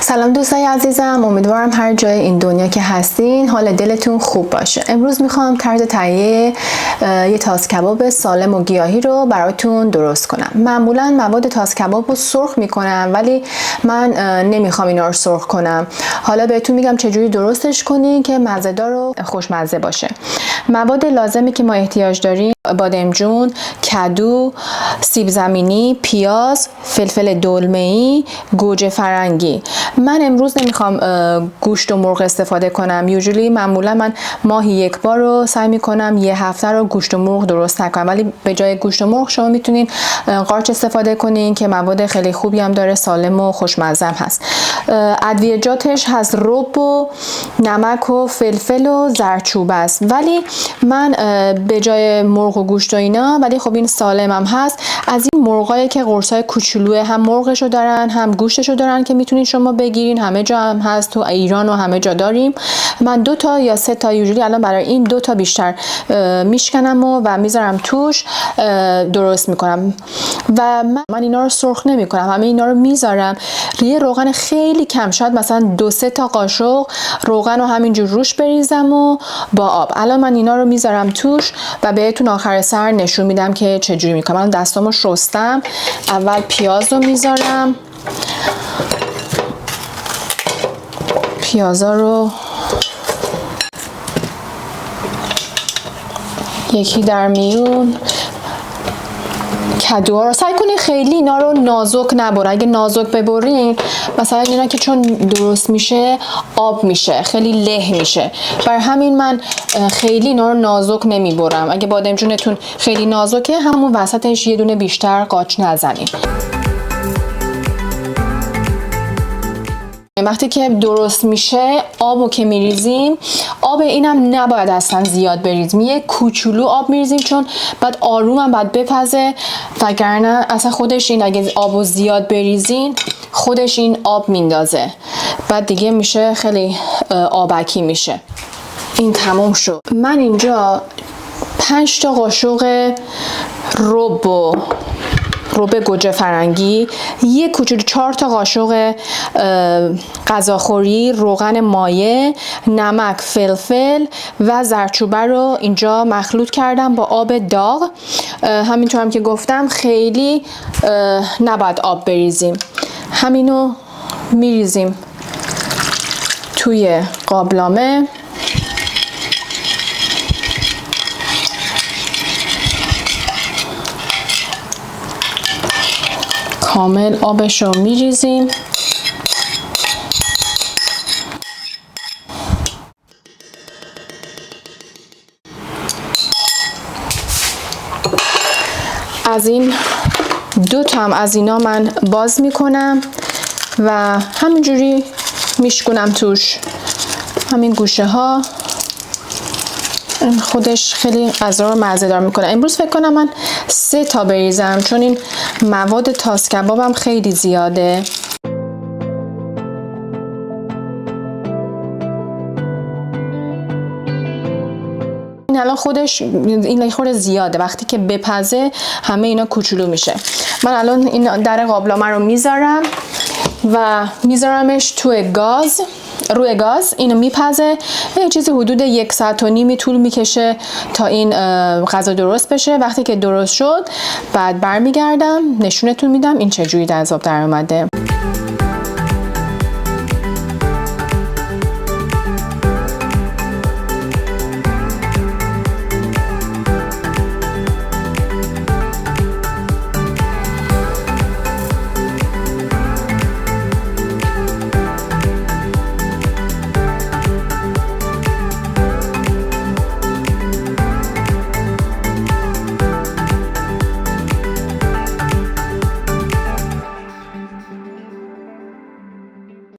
سلام دوستای عزیزم، امیدوارم هر جای این دنیا که هستین حال دلتون خوب باشه. امروز میخوام طرز تهیه یه تاس کباب سالم و گیاهی رو براتون درست کنم. معمولا مواد تاس کباب رو سرخ میکنم، ولی من نمیخوام اینا رو سرخ کنم. حالا بهتون میگم چجوری درستش کنین که مزه‌دار و خوشمزه باشه. مواد لازمی که ما احتیاج داریم: بادمجون، کدو، سیب زمینی، پیاز، فلفل دلمه‌ای، گوجه فرنگی. من امروز نمیخوام گوشت و مرغ استفاده کنم. معمولا من ماهی یک بار رو سعی میکنم یه هفته رو گوشت و مرغ درست نکنم، ولی به جای گوشت و مرغ شما میتونین قارچ استفاده کنین که مواد خیلی خوبی هم داره، سالم و خوشمزه هم هست. ادویجاتش هست رب و نمک و فلفل و زردچوبه است، ولی من به جای مرغ و گوشت و اینا، ولی خب این سالم هم هست، از این مرغایی که قرصای کوچولوه، هم مرغشو دارن هم گوشتشو دارن که میتونین شما بگیرین. همه جا هم هست، تو ایران و همه جا داریم. من 2 تا یا 3 تا الان برای این 2 تا بیشتر میشکنم و میذارم توش، درست میکنم. و من اینا رو سرخ نمیکنم، همه اینا رو میذارم یه روغن خیلی کم، شاید مثلا 2-3 تا قاشق روغن رو همینجور روش بریزم و با آب. الان من اینا رو میذارم توش و بهتون آخر سر نشون میدم که چجوری میکنم. من دستامو شستم. اول پیاز رو میذارم، پیازا رو یکی در میون. کدوها رو سعی کنین خیلی اینا رو نازک نبرین. اگه نازک ببرین، مثلا اینا که چون درست میشه آب میشه، خیلی له میشه، برای همین من خیلی اینا رو نازک نمیبرم. اگه بادمجونتون خیلی نازکه، همون وسطش یه دونه بیشتر قاچ نزنین. وقتی که درست میشه، آبو که میریزیم، آب اینم نباید اصلا زیاد بریزیم، یه کوچولو آب میریزیم، چون بعد آروم هم باید بپزه، وگرنه اصلا خودش این اگه آبو زیاد بریزین خودش این آب میندازه، بعد دیگه میشه خیلی آبکی میشه. این تموم شد. من اینجا 5 تا قاشق رب گوجه فرنگی، یک کوچولو 4 تا قاشق غذاخوری روغن مایع، نمک، فلفل و زردچوبه رو اینجا مخلوط کردم با آب داغ. همینطور هم که گفتم خیلی نباید آب بریزیم. همینو میریزیم توی قابلمه. کامل آبش رو میریزیم. از این 2 تا هم از اینا من باز میکنم و همینجوری میشکنم توش. همین گوشه ها خودش خیلی غذا رو مزه‌دار میکنه. امروز فکر کنم من 3 تا بریزم، چون این مواد تاس کبابم خیلی زیاده. این الان خودش این خورده زیاده، وقتی که بپزه همه اینا کوچولو میشه. من الان این در قابلمه رو میذارم و میذارمش روی گاز. اینو میپزه. یه چیزی حدود 1.5 ساعت طول میکشه تا این غذا درست بشه. وقتی که درست شد بعد برمیگردم نشونتون میدم این چجوری از آب در اومده.